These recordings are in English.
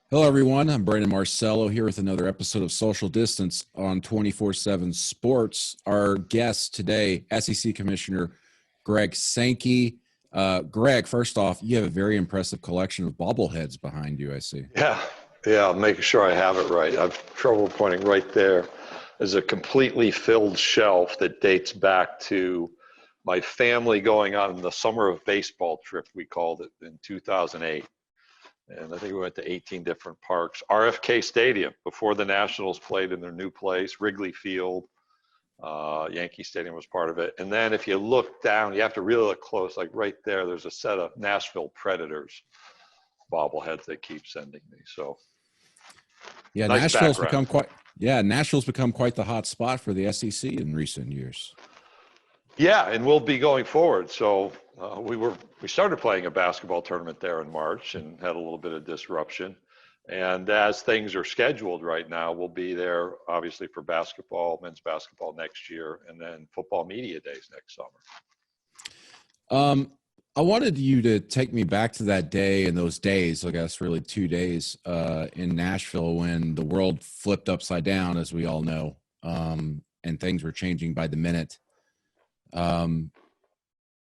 Hello, everyone. I'm Brandon Marcello here with another episode of Social Distance on 24/7 Sports. Our guest today, SEC Commissioner Greg Sankey. Greg, first off, you have a very impressive collection of bobbleheads behind you, I see. Yeah, I'm making sure I have it right. I've trouble pointing right there. There's a completely filled shelf that dates back to my family going on the summer of baseball trip, we called it, in 2008. And I think we went to 18 different parks. RFK Stadium, before the Nationals played in their new place, Wrigley Field, Yankee Stadium was part of it. And then if you look down, you have to really look close, like right there, there's a set of Nashville Predators bobbleheads they keep sending me. So Yeah, nice Nashville's background. become quite the hot spot for the SEC in recent years. Yeah, and we'll be going forward. So we started playing a basketball tournament there in March and had a little bit of disruption. And as things are scheduled right now, we'll be there obviously for basketball, men's basketball next year, and then football media days next summer. I wanted you to take me back to that day and those days, I guess really 2 days in Nashville when the world flipped upside down, as we all know, and things were changing by the minute.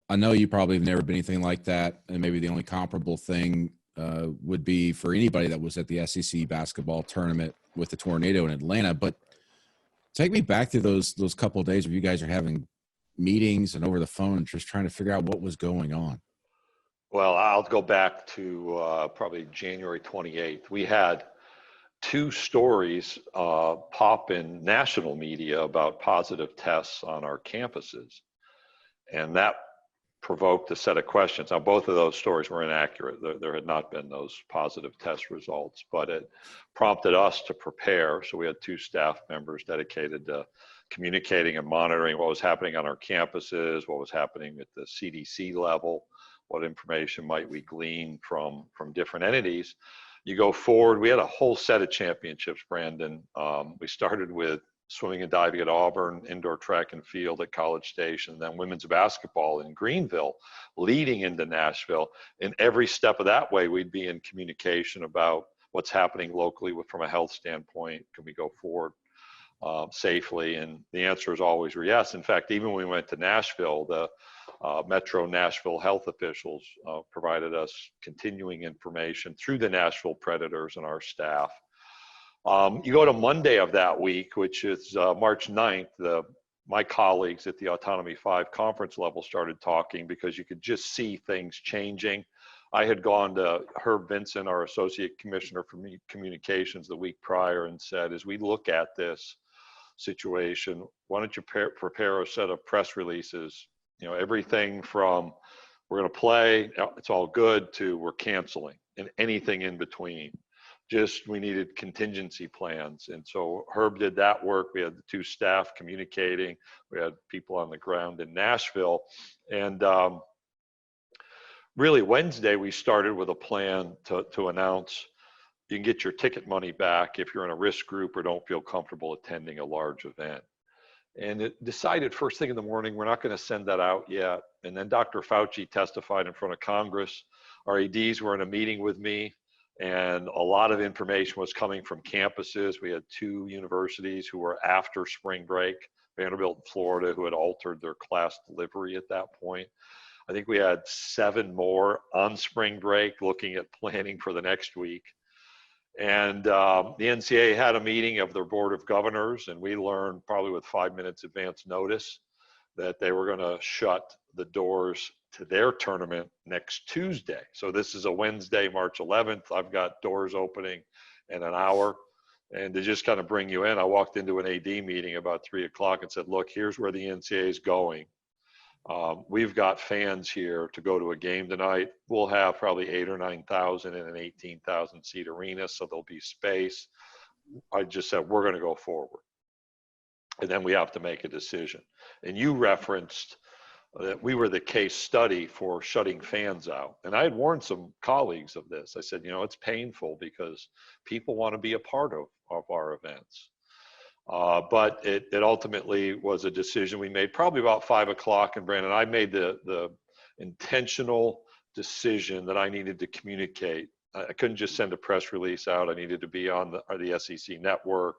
I know you probably have never been anything like that, and maybe the only comparable thing would be for anybody that was at the SEC basketball tournament with the tornado in Atlanta. But take me back to those couple of days where you guys are having meetings and over the phone and just trying to figure out what was going on. Well, I'll go back to probably January 28th. We had two stories pop in national media about positive tests on our campuses. And that provoked a set of questions. Now, both of those stories were inaccurate. There had not been those positive test results, but it prompted us to prepare. So we had two staff members dedicated to communicating and monitoring what was happening on our campuses, what was happening at the CDC level, what information might we glean from different entities. You go forward, we had a whole set of championships, Brandon. We started with swimming and diving at Auburn, indoor track and field at College Station, then women's basketball in Greenville, leading into Nashville. In every step of that way, we'd be in communication about what's happening locally from a health standpoint. Can we go forward safely? And the answer is always yes. In fact, even when we went to Nashville, the Metro Nashville health officials provided us continuing information through the Nashville Predators and our staff. You go to Monday of that week, which is March 9th, my colleagues at the Autonomy 5 conference level started talking because you could just see things changing. I had gone to Herb Vincent, our Associate Commissioner for Communications, the week prior and said, as we look at this situation, why don't you prepare a set of press releases, everything from we're going to play, it's all good, to we're canceling, and anything in between. Just we needed contingency plans. And so Herb did that work. We had the two staff communicating. We had people on the ground in Nashville. And really Wednesday, we started with a plan to announce you can get your ticket money back if you're in a risk group or don't feel comfortable attending a large event. And it decided first thing in the morning, we're not going to send that out yet. And then Dr. Fauci testified in front of Congress. Our ADs were in a meeting with me, and a lot of information was coming from campuses. We had two universities who were after spring break, Vanderbilt and Florida, who had altered their class delivery at that point. I think we had 7 more on spring break looking at planning for the next week. And the NCAA had a meeting of their board of governors, and we learned probably with 5 minutes advance notice that they were going to shut the doors to their tournament next Tuesday. So this is a Wednesday, March 11th. I've got doors opening in an hour. And to just kind of bring you in, I walked into an AD meeting about 3 o'clock and said, look, here's where the NCAA is going. We've got fans here to go to a game tonight. We'll have probably 8,000 or 9,000 in an 18,000 seat arena, so there'll be space. I just said, we're going to go forward. And then we have to make a decision. And you referenced that we were the case study for shutting fans out. And I had warned some colleagues of this. I said, it's painful because people want to be a part of our events. But it ultimately was a decision we made probably about 5 o'clock. And Brandon, I made the intentional decision that I needed to communicate I couldn't just send a press release out. I needed to be on the SEC network.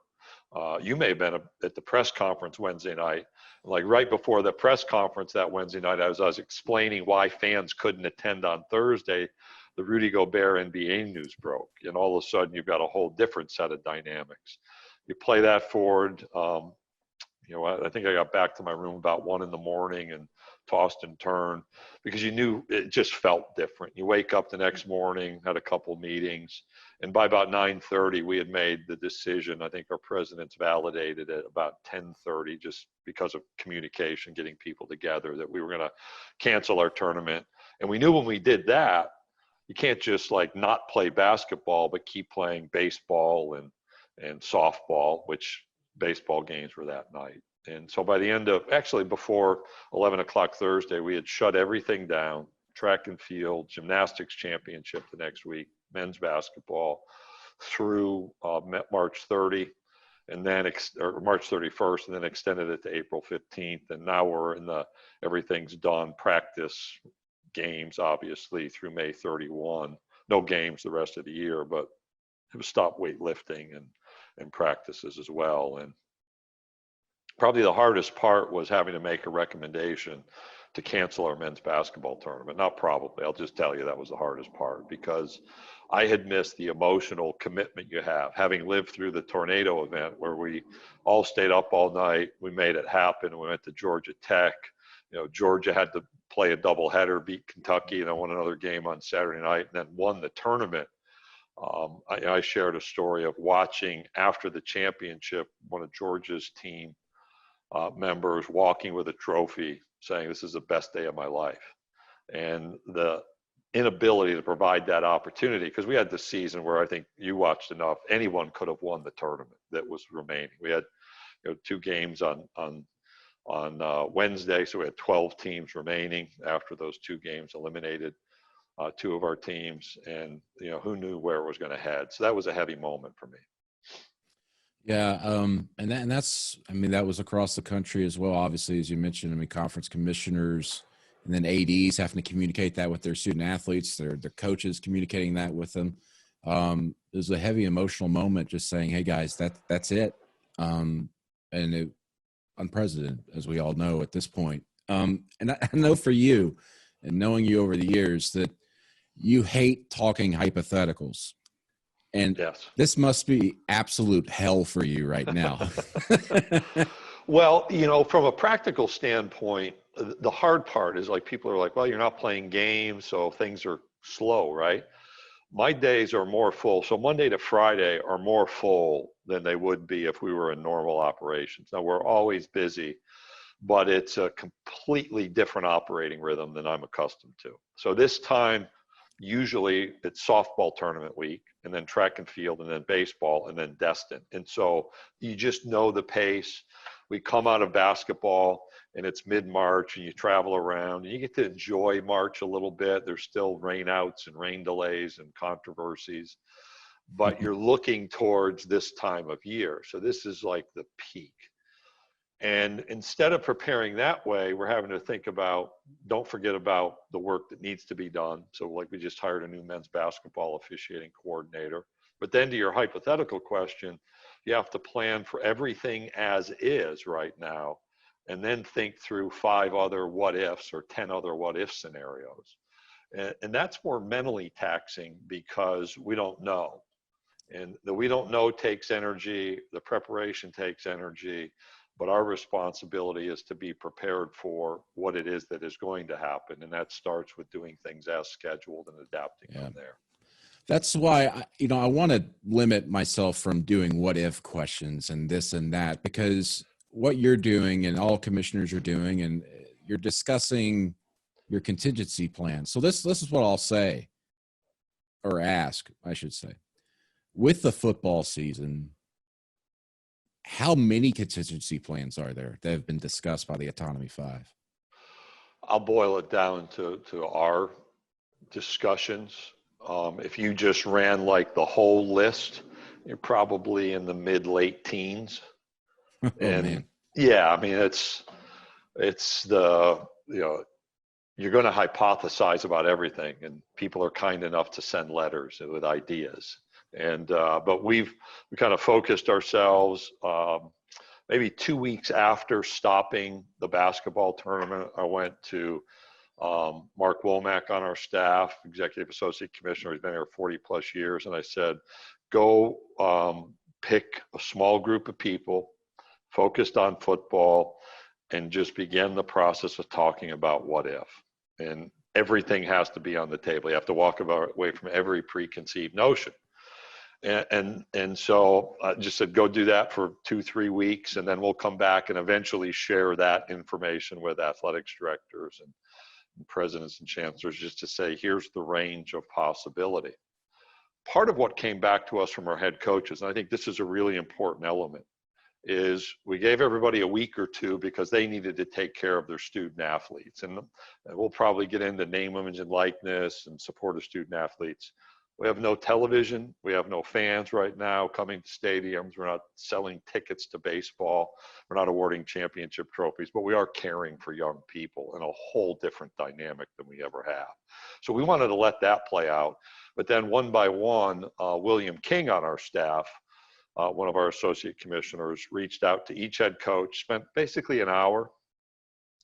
You may have been at the press conference Wednesday night. Like right before the press conference that Wednesday night, I was explaining why fans couldn't attend on Thursday. The Rudy Gobert NBA news broke, and all of a sudden you've got a whole different set of dynamics. You play that forward. I think I got back to my room about 1 a.m. and tossed and turned because you knew it just felt different. You wake up the next morning, had a couple meetings, and by about 9:30, we had made the decision. I think our president's validated it about 10:30, just because of communication, getting people together, that we were going to cancel our tournament. And we knew when we did that, you can't just like not play basketball, but keep playing baseball and softball, which baseball games were that night. And so by the end of, actually before 11 o'clock Thursday, we had shut everything down, track and field, gymnastics championship the next week, men's basketball through March 30, and then or March 31st, and then extended it to April 15th. And now we're in everything's done, practice, games, obviously, through May 31. No games the rest of the year, but it was stop weightlifting and practices as well. And probably the hardest part was having to make a recommendation to cancel our men's basketball tournament. Not probably, I'll just tell you that was the hardest part, because I had missed the emotional commitment you have, having lived through the tornado event where we all stayed up all night. We made it happen. We went to Georgia Tech. Georgia had to play a doubleheader, beat Kentucky, and then won another game on Saturday night, and then won the tournament. I shared a story of watching after the championship, one of Georgia's team members walking with a trophy saying, "This is the best day of my life." And the inability to provide that opportunity, because we had this season where I think you watched enough, anyone could have won the tournament that was remaining. We had 2 games on Wednesday, so we had 12 teams remaining after those 2 games eliminated 2 of our teams, and who knew where it was going to head. So that was a heavy moment for me. Yeah, that was across the country as well. Obviously, as you mentioned, conference commissioners and then ADs having to communicate that with their student athletes, their coaches communicating that with them. It was a heavy emotional moment, just saying, "Hey guys, that's it," and it unprecedented, as we all know at this point. And I know for you, and knowing you over the years, that you hate talking hypotheticals. And yes, this must be absolute hell for you right now. Well, from a practical standpoint, the hard part is like people are like, well, you're not playing games, so things are slow, right? My days are more full. So Monday to Friday are more full than they would be if we were in normal operations. Now, we're always busy, but it's a completely different operating rhythm than I'm accustomed to. So this time, usually it's softball tournament week, and then track and field, and then baseball, and then Destin. And so you just know the pace. We come out of basketball and it's mid-March, and you travel around and you get to enjoy March a little bit. There's still rainouts and rain delays and controversies, but you're looking towards this time of year. So this is like the peak. And instead of preparing that way, we're having to think about, don't forget about the work that needs to be done. So like we just hired a new men's basketball officiating coordinator. But then to your hypothetical question, you have to plan for everything as is right now, and then think through 5 other what ifs or 10 other what if scenarios. And that's more mentally taxing because we don't know. And the we don't know takes energy, the preparation takes energy. But our responsibility is to be prepared for what it is that is going to happen. And that starts with doing things as scheduled and adapting from there. That's why, I want to limit myself from doing what if questions and this and that, because what you're doing and all commissioners are doing, and you're discussing your contingency plan. So this is what I'll say, or ask, I should say. With the football season, how many contingency plans are there that have been discussed by the Autonomy 5? I'll boil it down to our discussions. If you just ran like the whole list, you're probably in the mid-late teens. Oh, man. Yeah, it's the, you're going to hypothesize about everything, and people are kind enough to send letters with ideas. And but we kind of focused ourselves. Maybe 2 weeks after stopping the basketball tournament, I went to Mark Womack on our staff, Executive Associate Commissioner. He's been here 40 plus years. And I said, go pick a small group of people focused on football and just begin the process of talking about what if. And everything has to be on the table. You have to walk away from every preconceived notion. And so I just said, go do that for 2-3 weeks, and then we'll come back and eventually share that information with athletics directors and presidents and chancellors, just to say, here's the range of possibility. Part of what came back to us from our head coaches, and I think this is a really important element, is we gave everybody a week or two because they needed to take care of their student athletes. And we'll probably get into name, image, and likeness and support of student athletes. We have no television. We have no fans right now coming to stadiums. We're not selling tickets to baseball. We're not awarding championship trophies, but we are caring for young people in a whole different dynamic than we ever have. So we wanted to let that play out. But then one by one, William King on our staff, one of our associate commissioners, reached out to each head coach, spent basically an hour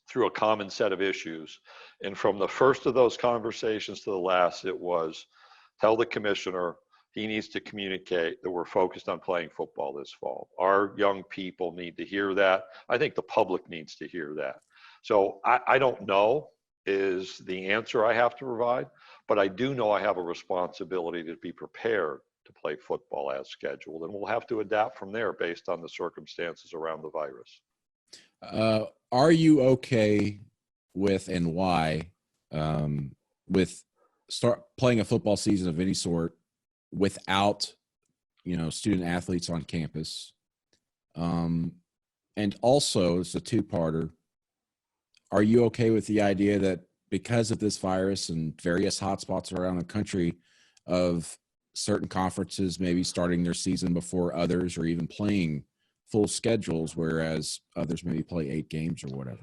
through a common set of issues. And from the first of those conversations to the last, it was, tell the commissioner he needs to communicate that we're focused on playing football this fall. Our young people need to hear that. I think the public needs to hear that. So I don't know is the answer I have to provide, but I do know I have a responsibility to be prepared to play football as scheduled, and we'll have to adapt from there based on the circumstances around the virus. Are you okay with, and why, with start playing a football season of any sort without, student athletes on campus? And also, it's a two-parter. Are you okay with the idea that because of this virus and various hotspots around the country, of certain conferences maybe starting their season before others, or even playing full schedules, whereas others maybe play 8 games or whatever?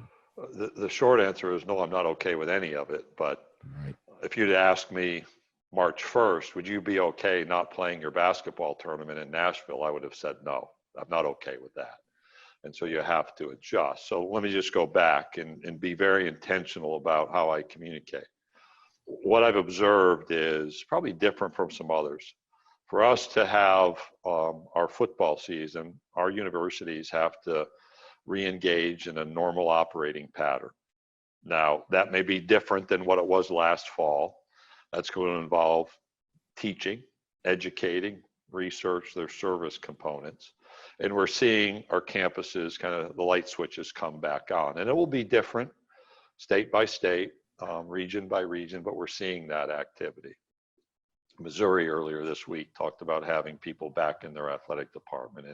The short answer is no, I'm not okay with any of it. But Right. If you'd asked me March 1st, would you be okay not playing your basketball tournament in Nashville? I would have said no, I'm not okay with that. And so you have to adjust. So let me just go back and be very intentional about how I communicate. What I've observed is probably different from some others. For us to have our football season, our universities have to re-engage in a normal operating pattern. Now, that may be different than what it was last fall. That's going to involve teaching, educating, research, their service components. And we're seeing our campuses, kind of the light switches come back on. And it will be different state by state, region by region, but we're seeing that activity. Missouri earlier this week talked about having people back in their athletic department,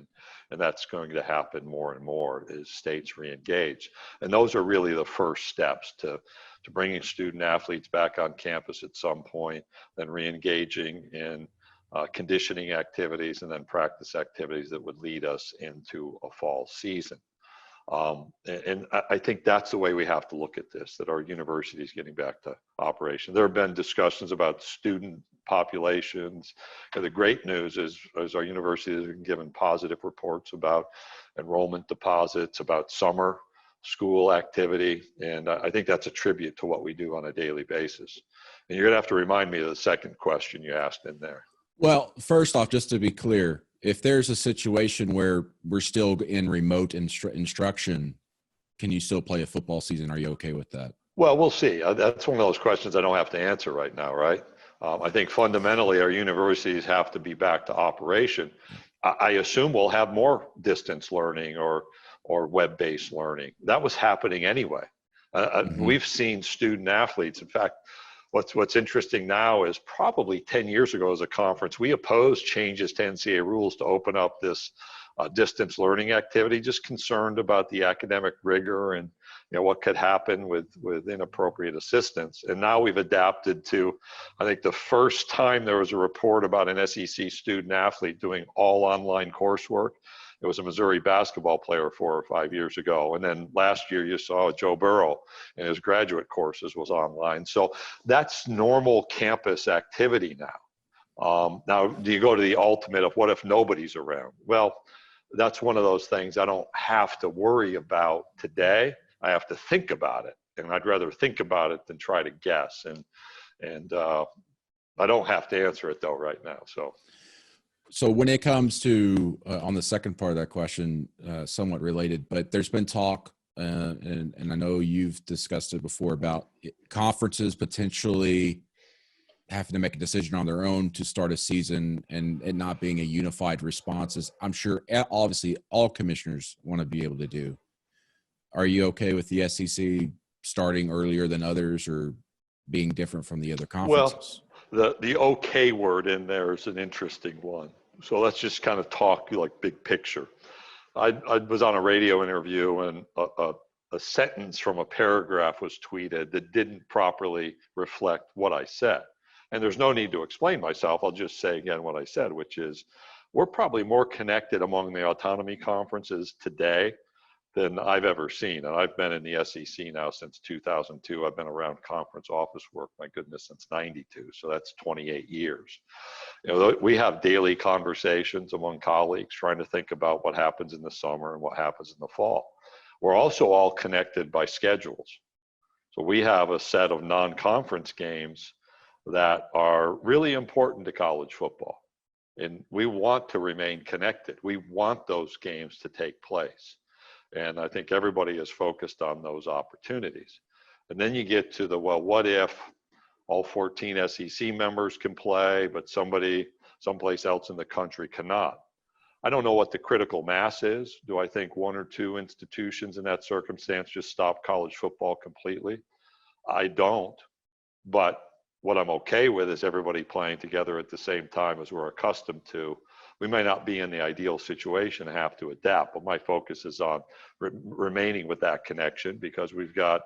and that's going to happen more and more as states re-engage. And those are really the first steps to bringing student athletes back on campus at some point, then re-engaging in conditioning activities, and then practice activities that would lead us into a fall season. And I think that's the way we have to look at this, that our university is getting back to operation. There have been discussions about student populations. And the great news is our university has been given positive reports about enrollment deposits, about summer school activity. And I think that's a tribute to what we do on a daily basis. And you're gonna have to remind me of the second question you asked in there. Well, first off, just to be clear, if there's a situation where we're still in remote instruction, can you still play a football season? Are you okay with that? Well, we'll see. That's one of those questions I don't have to answer right now, right? I think fundamentally our universities have to be back to operation. I assume we'll have more distance learning or web-based learning. That was happening anyway. We've seen student athletes. In fact, what's interesting now is probably 10 years ago as a conference, we opposed changes to NCAA rules to open up this distance learning activity, just concerned about the academic rigor and what could happen with inappropriate assistance. And now we've adapted to, I think the first time there was a report about an SEC student athlete doing all online coursework, it was a Missouri basketball player 4 or 5 years ago. And then last year you saw Joe Burrow and his graduate courses was online. So that's normal campus activity now. Now, do you go to the ultimate of what if nobody's around? Well, that's one of those things I don't have to worry about today. I have to think about it, and I'd rather think about it than try to guess. And I don't have to answer it though right now. So when it comes to on the second part of that question, somewhat related, but there's been talk, and I know you've discussed it before about conferences potentially having to make a decision on their own to start a season and it not being a unified response, as I'm sure obviously all commissioners want to be able to do. Are you okay with the SEC starting earlier than others or being different from the other conferences? Well, the okay word in there is an interesting one. So let's just kind of talk like big picture. I was on a radio interview and a sentence from a paragraph was tweeted that didn't properly reflect what I said. And there's no need to explain myself. I'll just say again what I said, which is we're probably more connected among the autonomy conferences today than I've ever seen. And I've been in the SEC now since 2002. I've been around conference office work, my goodness, since 92. So that's 28 years. We have daily conversations among colleagues trying to think about what happens in the summer and what happens in the fall. We're also all connected by schedules. So we have a set of non-conference games that are really important to college football. And we want to remain connected. We want those games to take place. And I think everybody is focused on those opportunities. And then you get to the, well, what if all 14 SEC members can play, but somebody someplace else in the country cannot? I don't know what the critical mass is. Do I think 1 or 2 institutions in that circumstance just stop college football completely? I don't. But what I'm okay with is everybody playing together at the same time as we're accustomed to. We may not be in the ideal situation and have to adapt, but my focus is on remaining with that connection because we've got,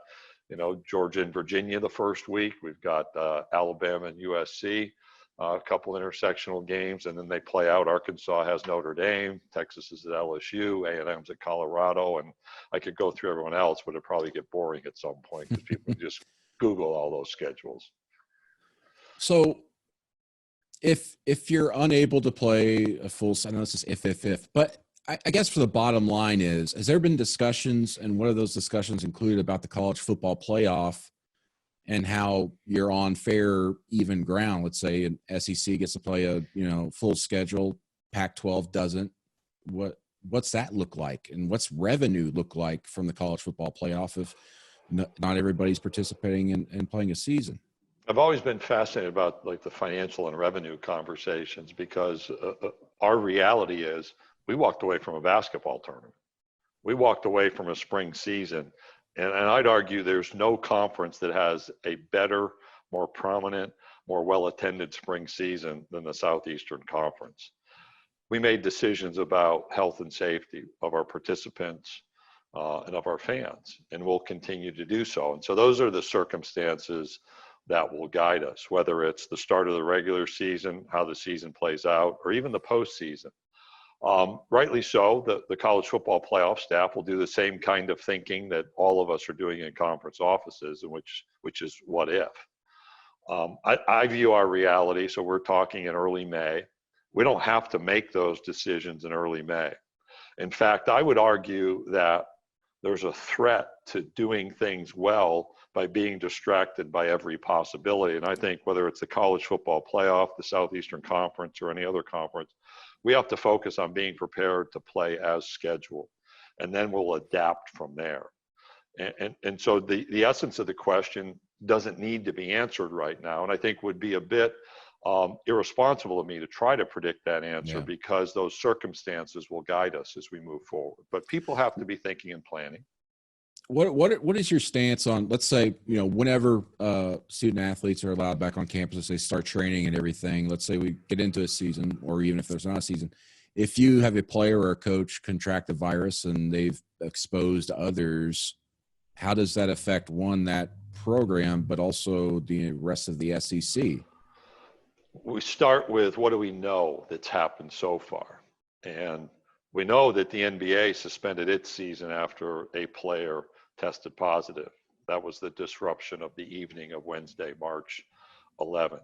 Georgia and Virginia the first week. We've got Alabama and USC, a couple intersectional games, and then they play out. Arkansas has Notre Dame, Texas is at LSU, A&M's at Colorado, and I could go through everyone else, but it'd probably get boring at some point because people just Google all those schedules. So if you're unable to play a full, I know this is if, but I guess for the bottom line has there been discussions, and what are those discussions included about the college football playoff and how you're on fair, even ground? Let's say an SEC gets to play a, full schedule, Pac-12 doesn't. What's that look like? And what's revenue look like from the college football playoff if not everybody's participating in playing a season? I've always been fascinated about like the financial and revenue conversations because our reality is we walked away from a basketball tournament. We walked away from a spring season. And I'd argue there's no conference that has a better, more prominent, more well-attended spring season than the Southeastern Conference. We made decisions about health and safety of our participants and of our fans, and we'll continue to do so. And so those are the circumstances that will guide us, whether it's the start of the regular season, how the season plays out, or even the postseason. Rightly so, the college football playoff staff will do the same kind of thinking that all of us are doing in conference offices, which is what if. I view our reality, so we're talking in early May. We don't have to make those decisions in early May. In fact, I would argue that there's a threat to doing things well by being distracted by every possibility. And I think whether it's the college football playoff, the Southeastern Conference, or any other conference, we have to focus on being prepared to play as scheduled. And then we'll adapt from there. And so the essence of the question doesn't need to be answered right now. And I think would be a bit irresponsible of me to try to predict that answer because those circumstances will guide us as we move forward. But people have to be thinking and planning. What is your stance on, let's say, whenever student athletes are allowed back on campus, they start training and everything. Let's say we get into a season, or even if there's not a season, if you have a player or a coach contract the virus and they've exposed others, how does that affect that program, but also the rest of the SEC? We start with what do we know that's happened so far? And we know that the NBA suspended its season after a player tested positive. That was the disruption of the evening of Wednesday, March 11th.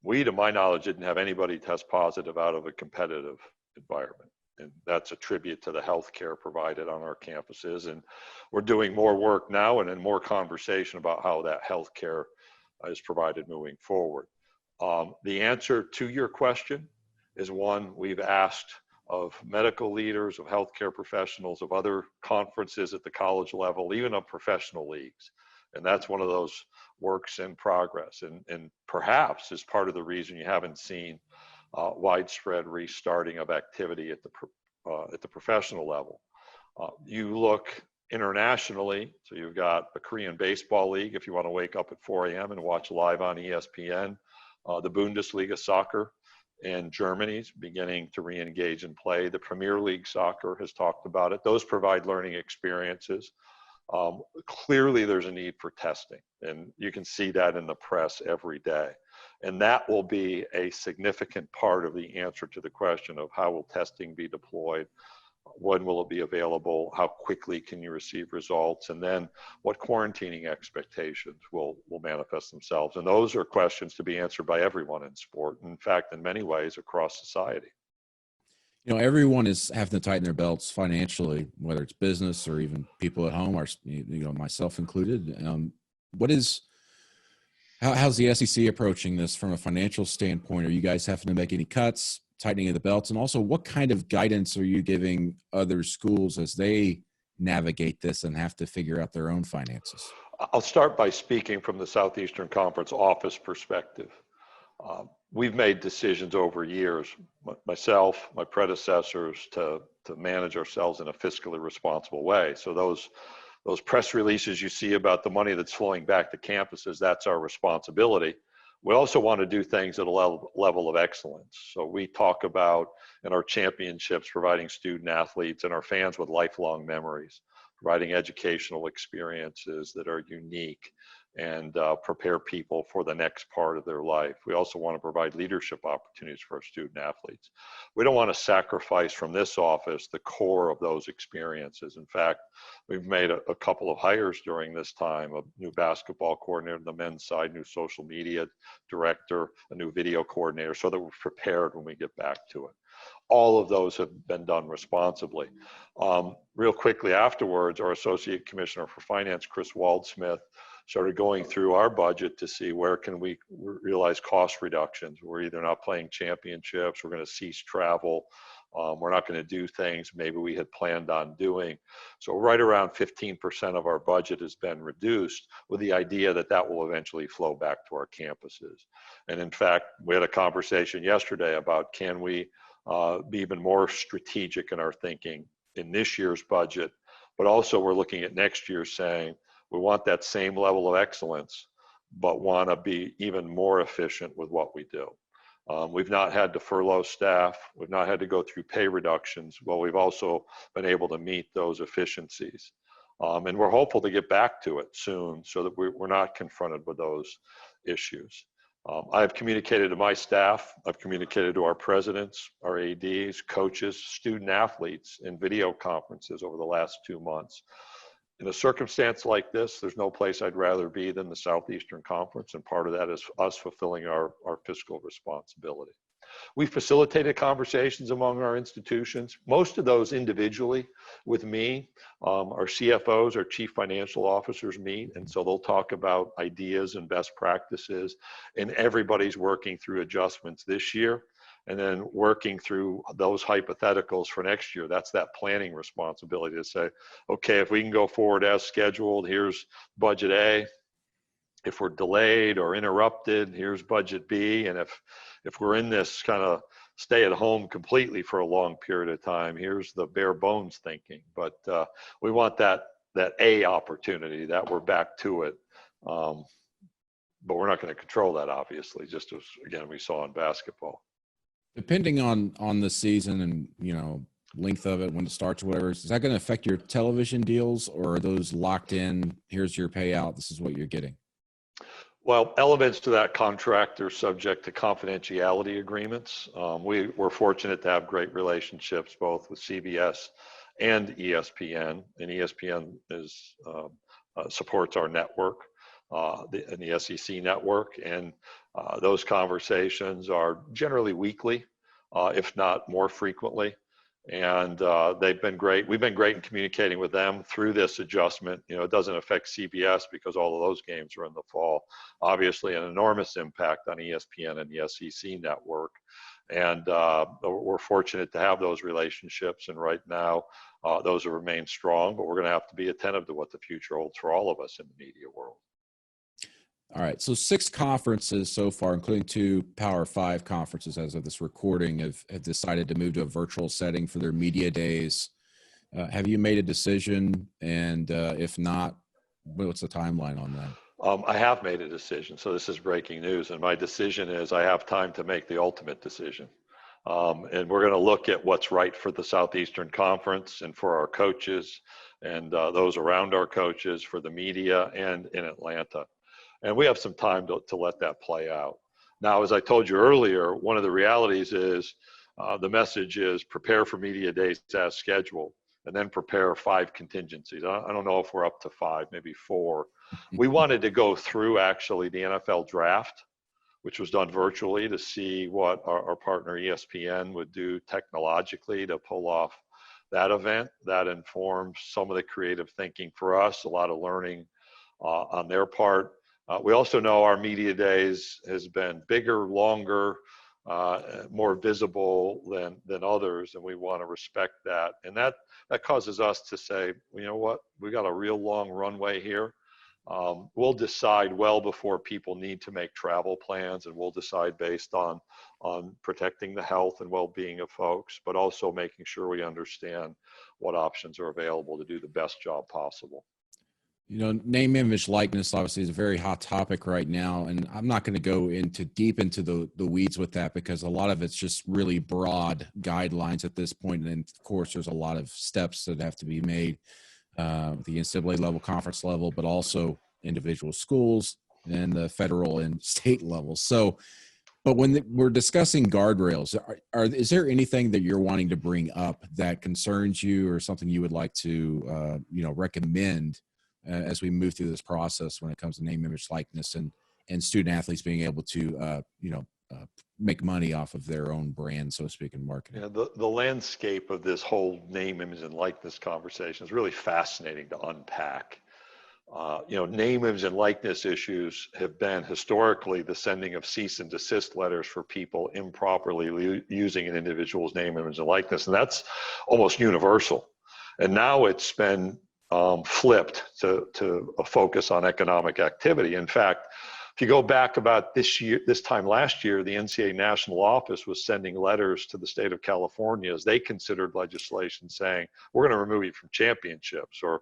We, to my knowledge, didn't have anybody test positive out of a competitive environment. And that's a tribute to the healthcare provided on our campuses. And we're doing more work now and in more conversation about how that healthcare is provided moving forward. The answer to your question is one we've asked of medical leaders, of healthcare professionals, of other conferences at the college level, even of professional leagues. And that's one of those works in progress. And perhaps is part of the reason you haven't seen widespread restarting of activity at the professional level. You look internationally, so you've got the Korean Baseball League, if you want to wake up at 4 a.m. and watch live on ESPN, the Bundesliga soccer in Germany's beginning to re-engage and play. The Premier League soccer has talked about it. Those provide learning experiences. Clearly there's a need for testing, and you can see that in the press every day. And that will be a significant part of the answer to the question of how will testing be deployed, when will it be available, how quickly can you receive results, and then what quarantining expectations will manifest themselves. And those are questions to be answered by everyone in sport. In fact, in many ways across society. Everyone is having to tighten their belts financially, whether it's business or even people at home, or myself included. How's the SEC approaching this from a financial standpoint? Are you guys having to make any cuts, tightening of the belts? And also, what kind of guidance are you giving other schools as they navigate this and have to figure out their own finances? I'll start by speaking from the Southeastern Conference office perspective. We've made decisions over years, myself, my predecessors, to manage ourselves in a fiscally responsible way. So those press releases you see about the money that's flowing back to campuses, that's our responsibility. We also want to do things at a level of excellence. So we talk about in our championships providing student athletes and our fans with lifelong memories, providing educational experiences that are unique and prepare people for the next part of their life. We also want to provide leadership opportunities for our student athletes. We don't want to sacrifice from this office the core of those experiences. In fact, we've made a couple of hires during this time, a new basketball coordinator on the men's side, new social media director, a new video coordinator, so that we're prepared when we get back to it. All of those have been done responsibly. Real quickly afterwards, our Associate Commissioner for Finance, Chris Waldsmith, started going through our budget to see where can we realize cost reductions. We're either not playing championships, we're going to cease travel, we're not going to do things maybe we had planned on doing. So right around 15% of our budget has been reduced, with the idea that that will eventually flow back to our campuses. And in fact, we had a conversation yesterday about can we be even more strategic in our thinking in this year's budget, but also we're looking at next year saying we want that same level of excellence, but want to be even more efficient with what we do. We've not had to furlough staff. We've not had to go through pay reductions. Well, we've also been able to meet those efficiencies. And we're hopeful to get back to it soon so that we're not confronted with those issues. I've communicated to my staff, I've communicated to our presidents, our ADs, coaches, student athletes in video conferences over the last 2 months. In a circumstance like this, there's no place I'd rather be than the Southeastern Conference, and part of that is us fulfilling our fiscal responsibility. We facilitated conversations among our institutions, most of those individually with me. Our CFOs, our chief financial officers meet, and so they'll talk about ideas and best practices, and everybody's working through adjustments this year and then working through those hypotheticals for next year. That's that planning responsibility to say, okay, if we can go forward as scheduled, here's budget A. If we're delayed or interrupted, here's budget B. And if we're in this kind of stay at home completely for a long period of time, here's the bare bones thinking. But we want that A opportunity, that we're back to it. But we're not going to control that, obviously, just as, again, we saw in basketball. Depending on the season and, you know, length of it, when it starts, whatever, is that going to affect your television deals, or are those locked in? Here's your payout. This is what you're getting. Well, elements to that contract are subject to confidentiality agreements. We're fortunate to have great relationships both with CBS and ESPN, and ESPN supports our network, and the SEC network, and those conversations are generally weekly, if not more frequently. And they've been great. We've been great in communicating with them through this adjustment. You know, it doesn't affect CBS because all of those games are in the fall. Obviously, an enormous impact on ESPN and the SEC network. And we're fortunate to have those relationships. And right now, those have remained strong, but we're going to have to be attentive to what the future holds for all of us in the media world. All right. So 6 conferences so far, including 2 Power 5 conferences as of this recording, have decided to move to a virtual setting for their media days. Have you made a decision? And if not, what's the timeline on that? I have made a decision. So this is breaking news. And my decision is I have time to make the ultimate decision. And we're going to look at what's right for the Southeastern Conference and for our coaches and those around our coaches, for the media, and in Atlanta. And we have some time to let that play out. Now, as I told you earlier, one of the realities is the message is prepare for media days as scheduled, and then prepare 5 contingencies. I don't know if we're up to 5, maybe 4. We wanted to go through actually the NFL draft, which was done virtually, to see what our partner ESPN would do technologically to pull off that event. That informed some of the creative thinking for us, a lot of learning on their part. We also know our media days has been bigger, longer, more visible than others, and we want to respect that. And that causes us to say, you know what, we got a real long runway here. We'll decide well before people need to make travel plans, and we'll decide based on protecting the health and well-being of folks, but also making sure we understand what options are available to do the best job possible. You know, name, image, likeness obviously is a very hot topic right now, and I'm not going to go deep into the weeds with that because a lot of it's just really broad guidelines at this point. And of course, there's a lot of steps that have to be made at the NCAA level, conference level, but also individual schools and the federal and state levels. So, but when we're discussing guardrails, is there anything that you're wanting to bring up that concerns you, or something you would like to recommend as we move through this process when it comes to name, image, likeness, and student athletes being able to, make money off of their own brand, so to speak, in marketing? Yeah, the landscape of this whole name, image, and likeness conversation is really fascinating to unpack. Name, image, and likeness issues have been historically the sending of cease and desist letters for people improperly using an individual's name, image, and likeness, and that's almost universal. And now it's been flipped to a focus on economic activity. In fact, if you go back about this time last year, the NCAA national office was sending letters to the state of California as they considered legislation saying, we're going to remove you from championships or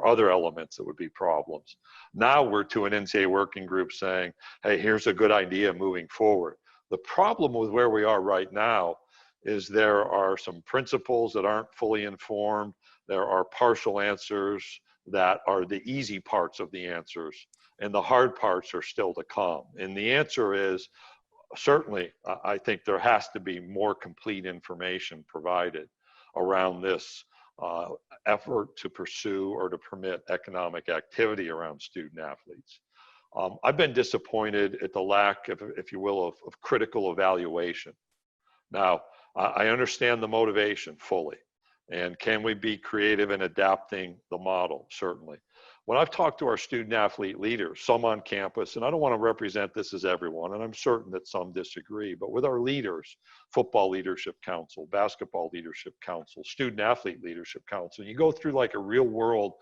other elements that would be problems. Now we're to an NCAA working group saying, hey, here's a good idea moving forward. The problem with where we are right now is there are some principles that aren't fully informed. There are partial answers that are the easy parts of the answers, and the hard parts are still to come. And the answer is, certainly, I think there has to be more complete information provided around this effort to pursue or to permit economic activity around student athletes. I've been disappointed at the lack of, if you will, of critical evaluation. Now, I understand the motivation fully. And can we be creative in adapting the model? Certainly. When I've talked to our student athlete leaders, some on campus, and I don't want to represent this as everyone, and I'm certain that some disagree, but with our leaders, Football Leadership Council, Basketball Leadership Council, Student Athlete Leadership Council, you go through like a real world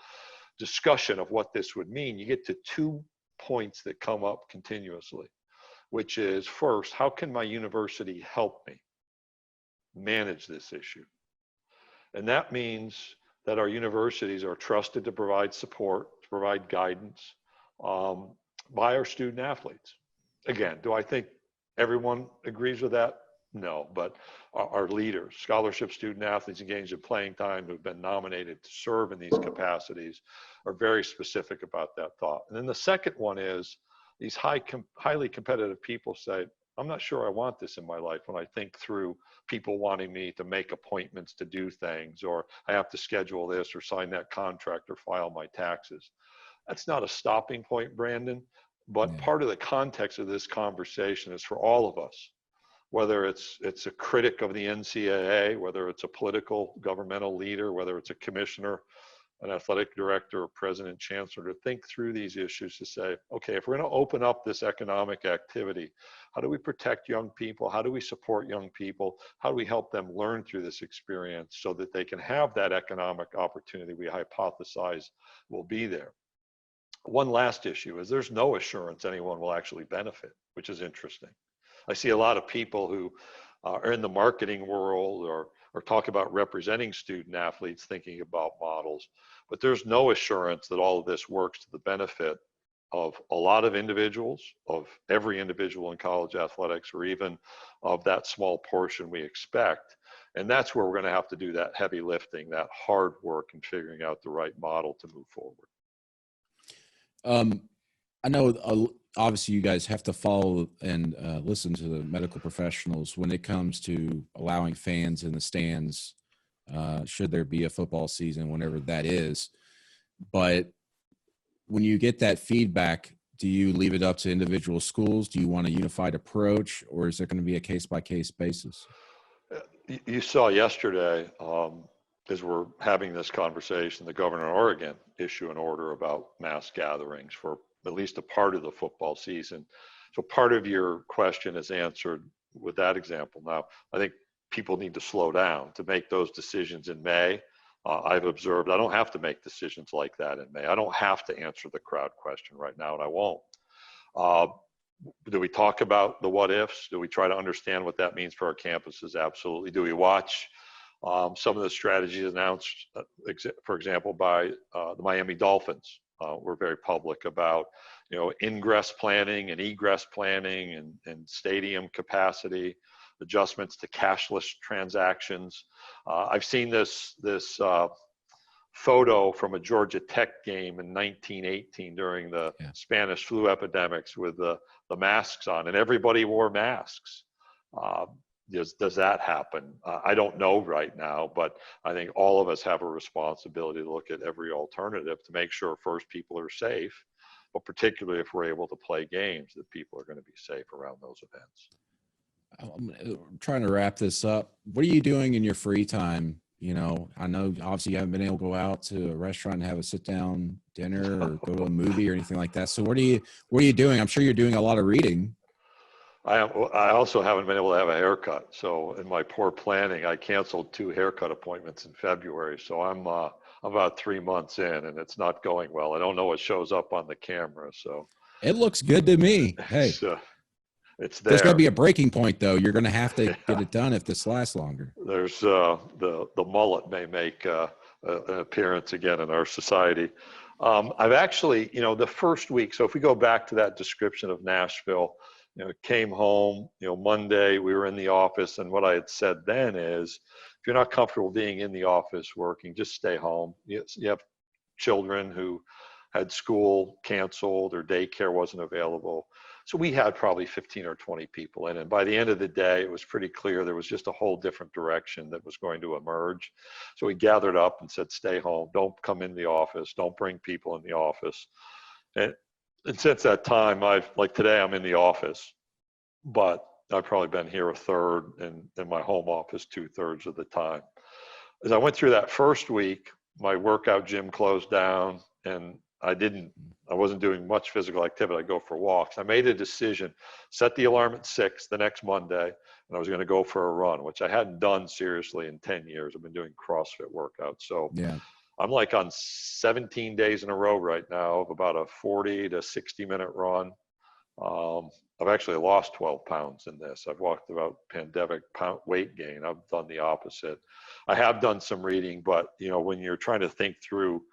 discussion of what this would mean, you get to 2 points that come up continuously, which is, first, how can my university help me manage this issue? And that means that our universities are trusted to provide support, to provide guidance by our student athletes. Again, do I think everyone agrees with that? No, but our leaders, scholarship student athletes engaged in playing time who've been nominated to serve in these capacities are very specific about that thought. And then the second one is these highly competitive people say, I'm not sure I want this in my life when I think through people wanting me to make appointments to do things, or I have to schedule this or sign that contract or file my taxes. That's not a stopping point, Brandon, but part of the context of this conversation is for all of us, whether it's a critic of the NCAA, whether it's a political governmental leader, whether it's a commissioner, an athletic director, or president, chancellor, to think through these issues to say, okay, if we're going to open up this economic activity, how do we protect young people? How do we support young people? How do we help them learn through this experience so that they can have that economic opportunity we hypothesize will be there? One last issue is there's no assurance anyone will actually benefit, which is interesting. I see a lot of people who are in the marketing world or talk about representing student athletes thinking about models, but there's no assurance that all of this works to the benefit of a lot of individuals, of every individual in college athletics, or even of that small portion we expect. And that's where we're going to have to do that heavy lifting, that hard work in figuring out the right model to move forward. I know obviously you guys have to follow and listen to the medical professionals when it comes to allowing fans in the stands, should there be a football season, whenever that is. But when you get that feedback, do you leave it up to individual schools? Do you want a unified approach, or is there going to be a case-by-case basis? You saw yesterday, as we're having this conversation, the governor of Oregon issue an order about mass gatherings for at least a part of the football season. So part of your question is answered with that example. Now, I think people need to slow down to make those decisions in May. I've observed I don't have to make decisions like that in May. I don't have to answer the crowd question right now, and I won't. Do we talk about the what ifs? Do we try to understand what that means for our campuses? Absolutely. Do we watch some of the strategies announced, for example, by the Miami Dolphins? We're very public about, ingress planning and egress planning and stadium capacity, adjustments to cashless transactions. I've seen this photo from a Georgia Tech game in 1918 during the Spanish flu epidemics with the masks on, and everybody wore masks. Does that happen? I don't know right now, but I think all of us have a responsibility to look at every alternative to make sure first people are safe, but particularly if we're able to play games, that people are going to be safe around those events. I'm trying to wrap this up. What are you doing in your free time? I know obviously you haven't been able to go out to a restaurant and have a sit down dinner or go to a movie or anything like that. So what are you doing? I'm sure you're doing a lot of reading. I also haven't been able to have a haircut. So in my poor planning, I canceled 2 haircut appointments in February. So I'm about 3 months in, and it's not going well. I don't know what shows up on the camera. So it looks good to me. Hey, it's there. There's going to be a breaking point, though. You're going to have to get it done if this lasts longer. There's the mullet may make an appearance again in our society. I've actually, the first week. So if we go back to that description of Nashville, came home, Monday we were in the office, and what I had said then is, if you're not comfortable being in the office working, just stay home. You have children who had school canceled or daycare wasn't available. So we had probably 15 or 20 people in, and by the end of the day, it was pretty clear there was just a whole different direction that was going to emerge. So we gathered up and said, stay home, don't come in the office, don't bring people in the office. And since that time, like today, I'm in the office, but I've probably been here a third and in my home office 2/3 of the time. As I went through that first week, my workout gym closed down, and I wasn't doing much physical activity. I go for walks. I made a decision, set the alarm at 6 the next Monday, and I was going to go for a run, which I hadn't done seriously in 10 years. I've been doing CrossFit workouts. So I'm like on 17 days in a row right now of about a 40 to 60 minute run. I've actually lost 12 pounds in this. I've walked about pandemic weight gain. I've done the opposite. I have done some reading, but when you're trying to think through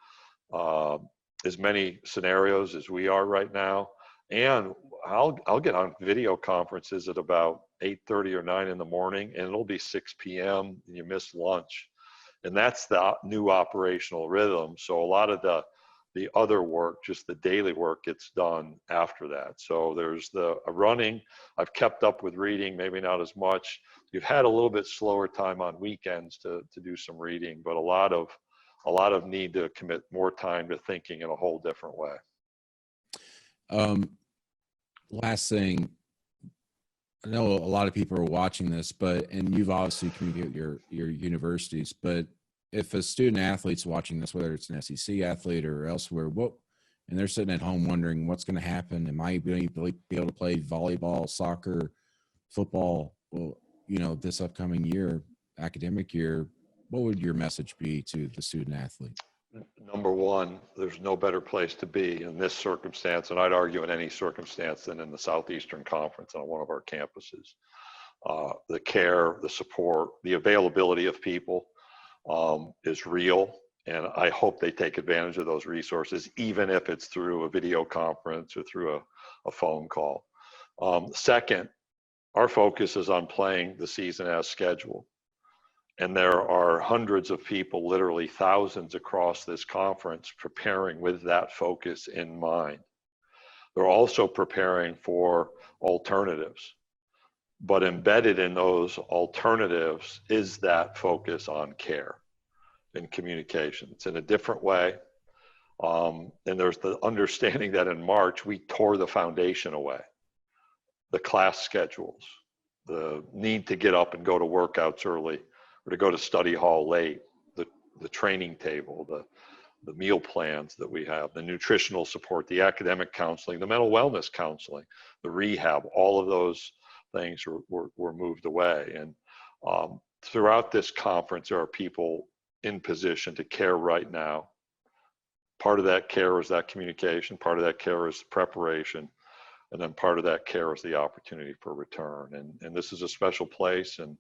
as many scenarios as we are right now, and I'll get on video conferences at about 8:30 or 9 in the morning, and it'll be 6 p.m. and you miss lunch, and that's the new operational rhythm. So a lot of the other work, just the daily work, gets done after that. So there's the running. I've kept up with reading, maybe not as much. You've had a little bit slower time on weekends to do some reading, but a lot of need to commit more time to thinking in a whole different way. Last thing, I know a lot of people are watching this, and you've obviously communicated with your universities, but if a student athlete's watching this, whether it's an SEC athlete or elsewhere, and they're sitting at home wondering what's going to happen, am I going to be able to play volleyball, soccer, football, this upcoming year, academic year, what would your message be to the student athlete? Number one, there's no better place to be in this circumstance, and I'd argue in any circumstance, than in the Southeastern Conference on one of our campuses. The care, the support, the availability of people is real, and I hope they take advantage of those resources, even if it's through a video conference or through a phone call. Second, our focus is on playing the season as scheduled. And there are hundreds of people, literally thousands across this conference, preparing with that focus in mind. They're also preparing for alternatives. But embedded in those alternatives is that focus on care and communication. It's in a different way. And there's the understanding that in March, we tore the foundation away. The class schedules, the need to get up and go to workouts early, or to go to study hall late, the training table, the meal plans that we have, the nutritional support, the academic counseling, the mental wellness counseling, the rehab, all of those things were moved away. And throughout this conference, there are people in position to care right now. Part of that care is that communication, part of that care is preparation, and then part of that care is the opportunity for return. And this is a special place, and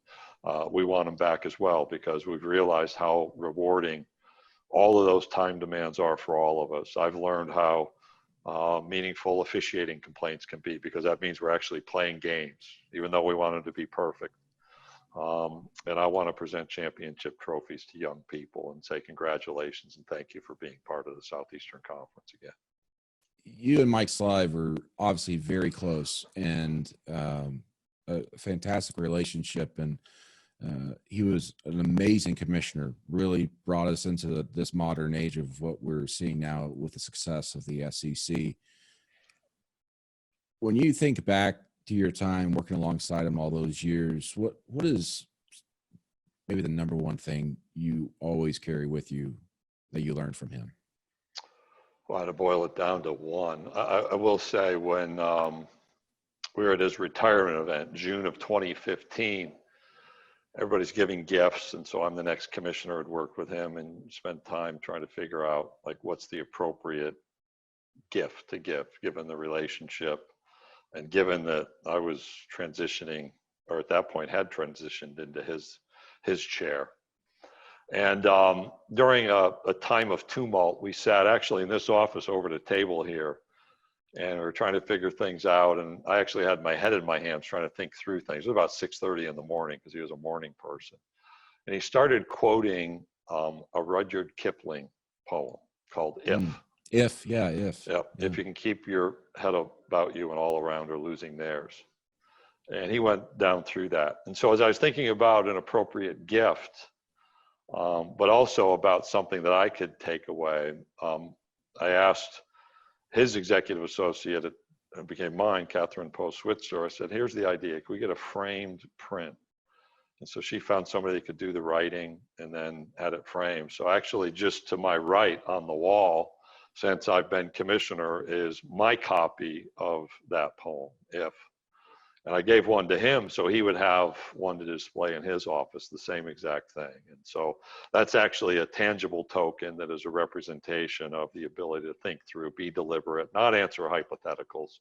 we want them back as well, because we've realized how rewarding all of those time demands are for all of us. I've learned how meaningful officiating complaints can be, because that means we're actually playing games, even though we want them to be perfect. And I want to present championship trophies to young people and say congratulations and thank you for being part of the Southeastern Conference again. You and Mike Slive were obviously very close, and a fantastic relationship. And he was an amazing commissioner, really brought us into this modern age of what we're seeing now with the success of the SEC. When you think back to your time working alongside him all those years, what is maybe the number one thing you always carry with you that you learned from him? Well, to boil it down to one, I will say when we were at his retirement event, June of 2015, everybody's giving gifts. And so I'm the next commissioner. I'd worked with him and spent time trying to figure out like what's the appropriate gift to give, given the relationship. And given that I was transitioning, or at that point had transitioned into his chair. And during a time of tumult, we sat actually in this office over the table here, and we were trying to figure things out. And I actually had my head in my hands trying to think through things. It was about 6:30 in the morning, because he was a morning person. And he started quoting a Rudyard Kipling poem called If. If, yeah, if. Yep. Yeah. If you can keep your head about you and all around are losing theirs. And he went down through that. And so as I was thinking about an appropriate gift, but also about something that I could take away, I asked his executive associate, it became mine, Catherine Poe-Switzer. I said, here's the idea. Can we get a framed print? And so she found somebody that could do the writing and then had it framed. So actually just to my right on the wall, since I've been commissioner, is my copy of that poem, If. And I gave one to him so he would have one to display in his office, the same exact thing. And so that's actually a tangible token that is a representation of the ability to think through, be deliberate, not answer hypotheticals,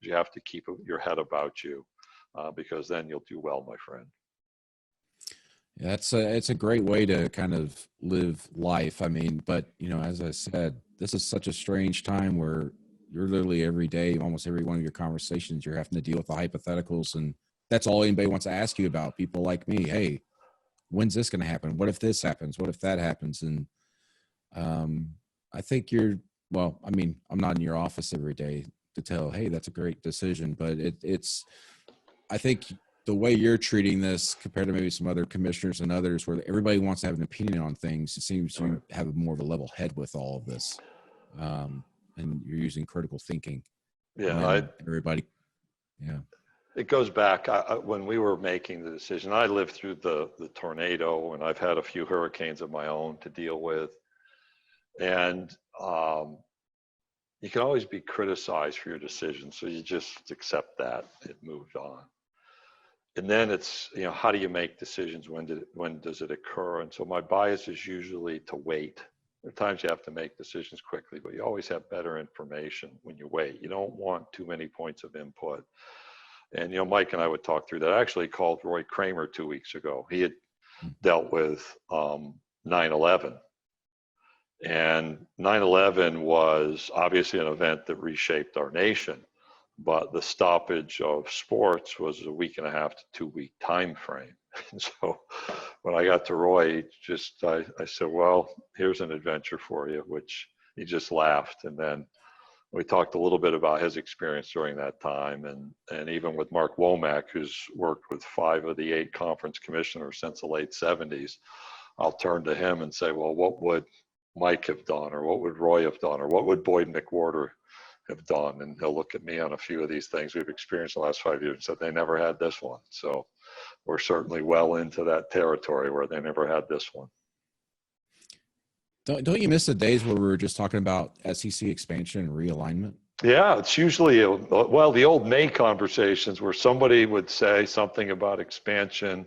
You have to keep your head about you, because then you'll do well, my friend. Yeah, it's a great way to kind of live life. I mean, but as I said, this is such a strange time where you're literally every day, almost every one of your conversations, you're having to deal with the hypotheticals, and that's all anybody wants to ask you about. People like me, hey, when's this going to happen? What if this happens? What if that happens? And I think I'm not in your office every day to tell, hey, that's a great decision, but I think the way you're treating this compared to maybe some other commissioners and others where everybody wants to have an opinion on things, it seems you have more of a level head with all of this. And you're using critical thinking. Yeah. Everybody. Yeah. It goes back when we were making the decision. I lived through the tornado, and I've had a few hurricanes of my own to deal with. And you can always be criticized for your decision. So you just accept that. It moved on. And then it's, how do you make decisions? When does it occur? And so my bias is usually to wait. There are times you have to make decisions quickly, but you always have better information when you wait. You don't want too many points of input. And, Mike and I would talk through that. I actually called Roy Kramer 2 weeks ago. He had dealt with 9/11. And 9/11 was obviously an event that reshaped our nation. But the stoppage of sports was a 1.5 to 2 week time frame. And so when I got to Roy, I said, well, here's an adventure for you, which he just laughed. And then we talked a little bit about his experience during that time. And even with Mark Womack, who's worked with 5 of the 8 conference commissioners since the late 70s, I'll turn to him and say, well, what would Mike have done? Or what would Roy have done? Or what would Boyd McWhorter have done? And he'll look at me on a few of these things we've experienced in the last 5 years and said they never had this one. So we're certainly well into that territory where they never had this one. Don't you miss the days where we were just talking about SEC expansion and realignment? Yeah, it's usually, the old May conversations where somebody would say something about expansion,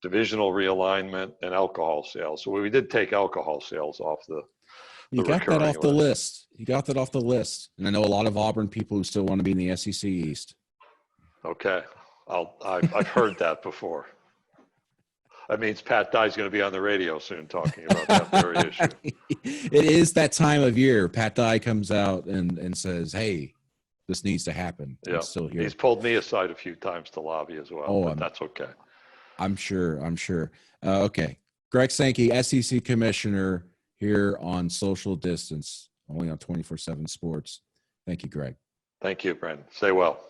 divisional realignment, and alcohol sales. So we did take alcohol sales off You got that off the list. You got that off the list. And I know a lot of Auburn people who still want to be in the SEC East. Okay. I've heard that before. That means Pat Dye's going to be on the radio soon talking about that very issue. It is that time of year. Pat Dye comes out and says, hey, this needs to happen. Yeah. I'm still here. He's pulled me aside a few times to lobby as well, but that's okay. I'm sure. Okay. Greg Sankey, SEC Commissioner, here on Social Distance, only on 24/7 Sports. Thank you, Greg. Thank you, Brandon. Stay well.